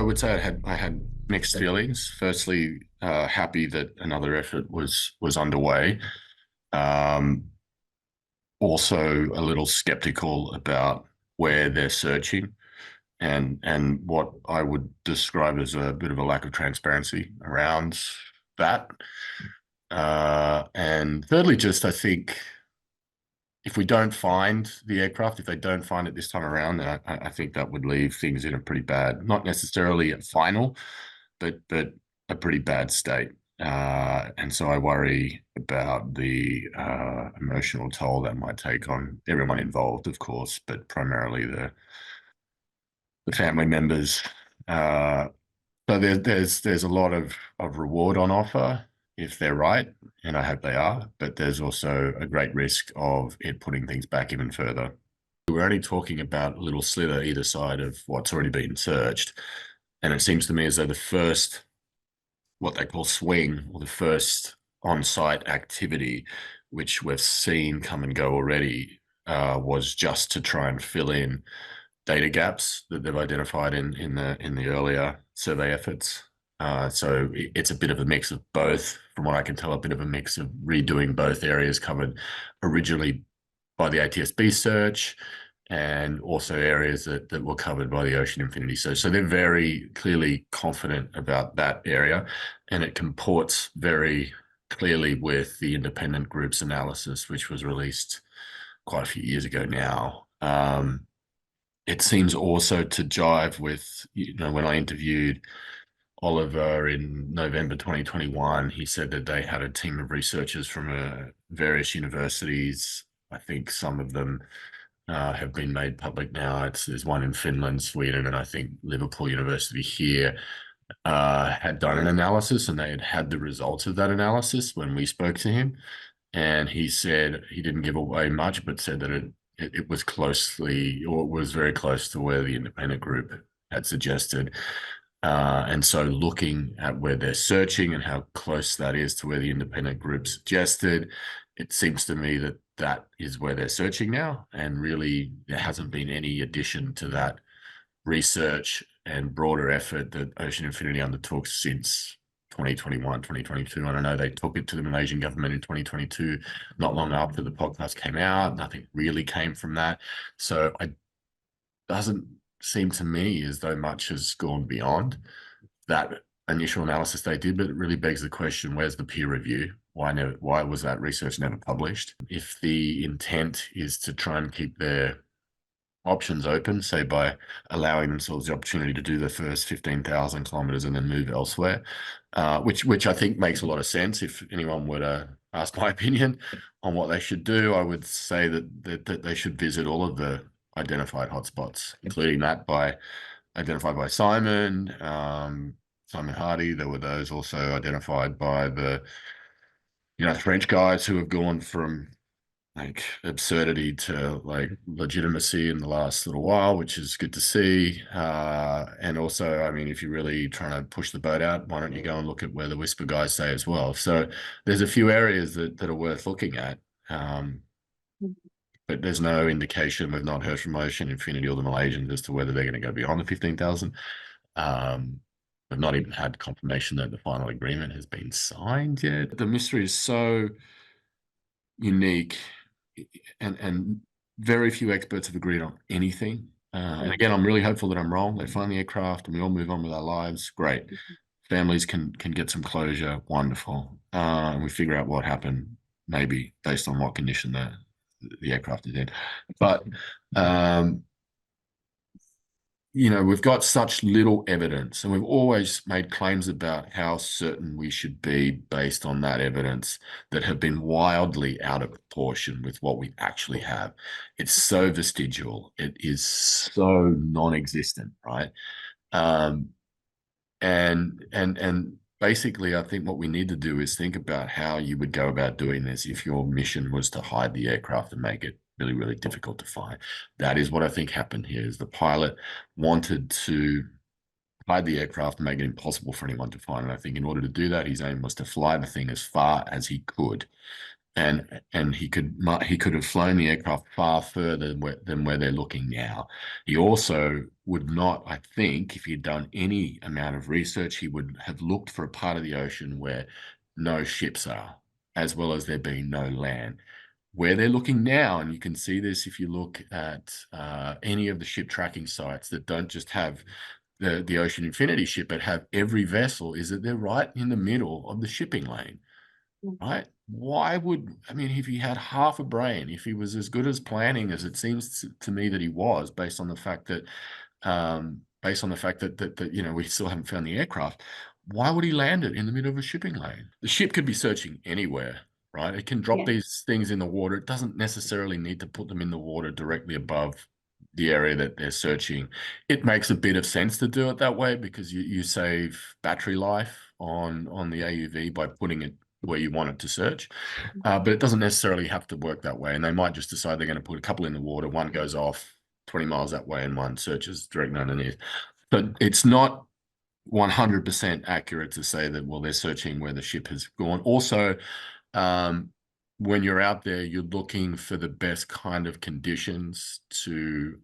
would say I had mixed feelings. Firstly, happy that another effort was underway. Um, Also a little skeptical about where they're searching and what I would describe as a bit of a lack of transparency around that. And thirdly, just I think if we don't find the aircraft, if they don't find it this time around, then I think that would leave things in a pretty bad, not necessarily a final, but a pretty bad state. And so I worry about the emotional toll that might take on everyone involved, of course, but primarily the family members. Uh, so there's a lot of reward on offer if they're right, and I hope they are, but there's also a great risk of it putting things back even further. We're only talking about a little slither either side of what's already been searched, and it seems to me as though the first, what they call swing, or the first on-site activity, which we've seen come and go already, was just to try and fill in data gaps that they've identified in the earlier survey efforts. So it's a bit of a mix of both, from what I can tell, a bit of a mix of redoing both areas covered originally by the ATSB search and also areas that were covered by the Ocean Infinity. So they're very clearly confident about that area, and it comports very clearly with the independent group's analysis, which was released quite a few years ago now. It seems also to jive with, when I interviewed Oliver in November 2021, he said that they had a team of researchers from various universities. I think some of them have been made public now. There's one in Finland, Sweden, and I think Liverpool University here had done an analysis, and they had the results of that analysis when we spoke to him. And he said he didn't give away much, but said that it was closely, or it was very close to where the independent group had suggested. And so looking at where they're searching and how close that is to where the independent group suggested, it seems to me that that is where they're searching now. And really, there hasn't been any addition to that research and broader effort that Ocean Infinity undertook since 2021, 2022. I don't know, they took it to the Malaysian government in 2022, not long after the podcast came out. Nothing really came from that. So it doesn't seem to me as though much has gone beyond that initial analysis they did, but it really begs the question, where's the peer review? Why was that research never published? If the intent is to try and keep their options open, say by allowing themselves the opportunity to do the first 15,000 kilometers and then move elsewhere, which I think makes a lot of sense. If anyone were to ask my opinion on what they should do, I would say that they should visit all of the identified hotspots, including that identified by Simon Hardy. There were those also identified by the French guys who have gone from like absurdity to like legitimacy in the last little while, which is good to see. And also, I mean, if you're really trying to push the boat out, why don't you go and look at where the Whisper guys say as well? So there's a few areas that are worth looking at. But there's no indication. We've not heard from Ocean Infinity or the Malaysians as to whether they're going to go beyond the 15,000. We've not even had confirmation that the final agreement has been signed yet. The mystery is so unique, and very few experts have agreed on anything. And again, I'm really hopeful that I'm wrong. They find the aircraft and we all move on with our lives. Great. Families can get some closure. Wonderful. And we figure out what happened, maybe based on what condition the aircraft is in. But we've got such little evidence, and we've always made claims about how certain we should be based on that evidence that have been wildly out of proportion with what we actually have. It's so vestigial. It is so non-existent, right? And basically, I think what we need to do is think about how you would go about doing this if your mission was to hide the aircraft and make it really, really difficult to find. That is what I think happened here, is the pilot wanted to hide the aircraft and make it impossible for anyone to find. And I think in order to do that, his aim was to fly the thing as far as he could and he could have flown the aircraft far further than where they're looking now. He also would not, I think, if he'd done any amount of research, he would have looked for a part of the ocean where no ships are, as well as there being no land. Where they're looking now, and you can see this if you look at any of the ship tracking sites that don't just have the Ocean Infinity ship, but have every vessel, is that they're right in the middle of the shipping lane, right? Why would, I mean, if he had half a brain, if he was as good as planning as it seems to me that he was, based on the fact that, you know, we still haven't found the aircraft, why would he land it in the middle of a shipping lane? The ship could be searching anywhere, right? It can drop Yeah. these things in the water. It doesn't necessarily need to put them in the water directly above the area that they're searching. It makes a bit of sense to do it that way because you save battery life on the AUV by putting it where you want it to search. But it doesn't necessarily have to work that way. And they might just decide they're going to put a couple in the water, one goes off 20 miles that way and one searches directly underneath. But it's not 100% accurate to say that, well, they're searching where the ship has gone. Also, when you're out there, you're looking for the best kind of conditions to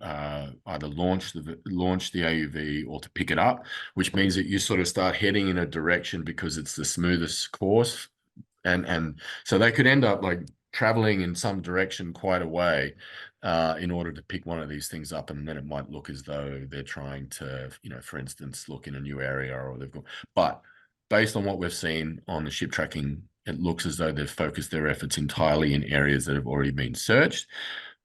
either launch the AUV or to pick it up, which means that you sort of start heading in a direction because it's the smoothest course. And so they could end up like traveling in some direction quite a way in order to pick one of these things up, and then it might look as though they're trying to, you know, for instance, look in a new area or they've got. But based on what we've seen on the ship tracking, it looks as though they've focused their efforts entirely in areas that have already been searched,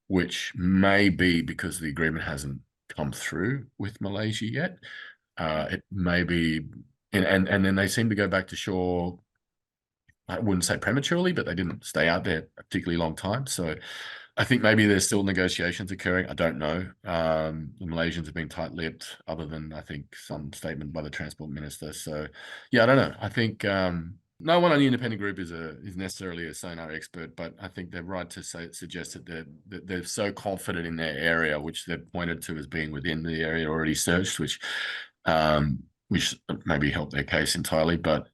which may be because the agreement hasn't come through with Malaysia yet. It may be, and then they seem to go back to shore. I wouldn't say prematurely, but they didn't stay out there a particularly long time. So I think maybe there's still negotiations occurring. I don't know. The Malaysians have been tight-lipped, other than I think some statement by the transport minister. So yeah, I don't know. I think no one on the independent group is necessarily a sonar expert, but I think they're right to suggest that they're so confident in their area, which they've pointed to as being within the area already searched, which maybe helped their case entirely, but.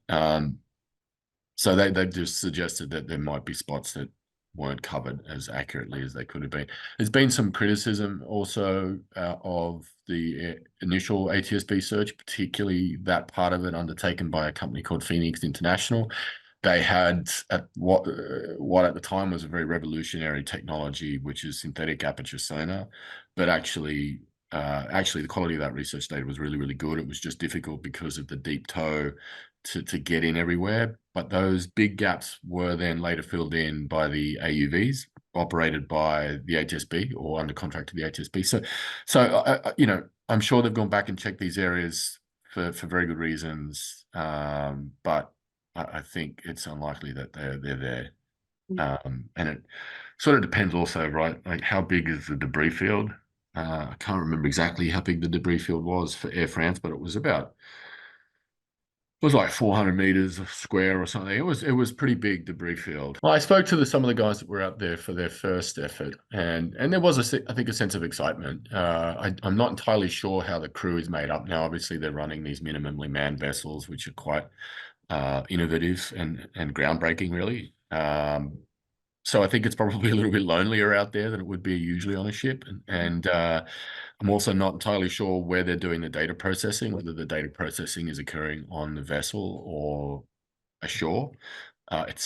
So they've just suggested that there might be spots that weren't covered as accurately as they could have been. There's been some criticism also of the initial ATSB search, particularly that part of it undertaken by a company called Phoenix International. They had what at the time was a very revolutionary technology, which is synthetic aperture sonar, but actually the quality of that research data was really, really good. It was just difficult because of the deep tow to get in everywhere. But those big gaps were then later filled in by the AUVs operated by the HSB or under contract to the HSB. So you know, I'm sure they've gone back and checked these areas for very good reasons. But I think it's unlikely that they're there. And it sort of depends also, right? Like how big is the debris field? I can't remember exactly how big the debris field was for Air France, but it was like 400 meters square or something. It was pretty big debris field. Well, I spoke to some of the guys that were out there for their first effort, and there was I think a sense of excitement. I'm not entirely sure how the crew is made up now. Obviously, they're running these minimally manned vessels, which are quite innovative and groundbreaking, really. So I think it's probably a little bit lonelier out there than it would be usually on a ship. And I'm also not entirely sure where they're doing the data processing, whether the data processing is occurring on the vessel or ashore. It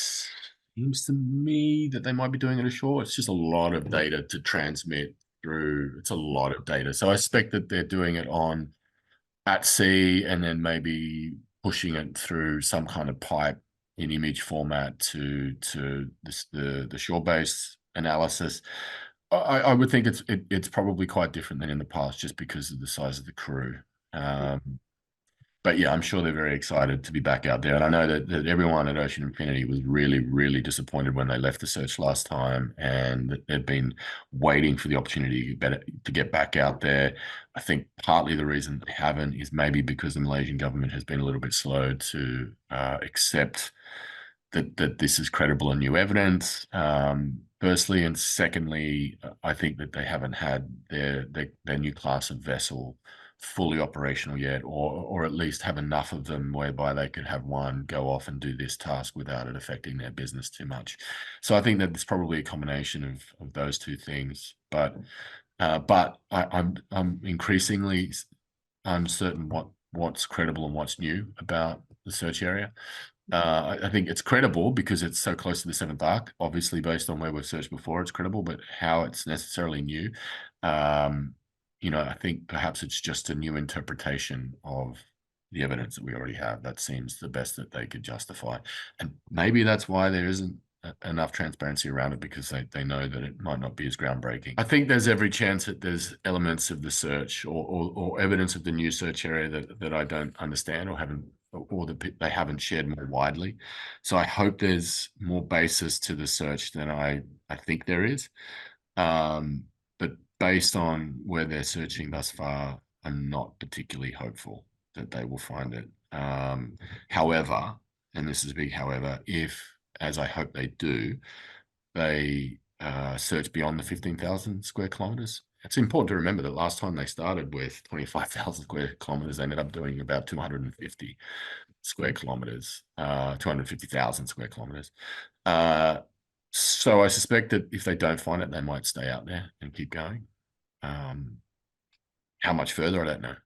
seems to me that they might be doing it ashore. It's just a lot of data to transmit through. It's a lot of data. So I expect that they're doing it at sea and then maybe pushing it through some kind of pipe in image format to the shore-based analysis. I would think it's probably quite different than in the past just because of the size of the crew. But yeah, I'm sure they're very excited to be back out there. And I know that everyone at Ocean Infinity was really, really disappointed when they left the search last time, and they've been waiting for the opportunity to get back out there. I think partly the reason they haven't is maybe because the Malaysian government has been a little bit slow to accept that this is credible and new evidence. Firstly, and secondly, I think that they haven't had their new class of vessel fully operational yet, or at least have enough of them whereby they could have one go off and do this task without it affecting their business too much. So I think that it's probably a combination of those two things. But I'm increasingly uncertain what's credible and what's new about the search area. I think it's credible because it's so close to the seventh arc. Obviously, based on where we've searched before, it's credible. But how it's necessarily new, I think perhaps it's just a new interpretation of the evidence that we already have. That seems the best that they could justify, and maybe that's why there isn't enough transparency around it, because they know that it might not be as groundbreaking. I think there's every chance that there's elements of the search or evidence of the new search area that I don't understand or that they haven't shared more widely. So I hope there's more basis to the search than I think there is. But based on where they're searching thus far, I'm not particularly hopeful that they will find it. However, and this is a big however, if, as I hope they do, they search beyond the 15,000 square kilometers. It's important to remember that last time they started with 25,000 square kilometers, they ended up doing about 250 square kilometers, 250,000 square kilometers. So I suspect that if they don't find it, they might stay out there and keep going. How much further, I don't know.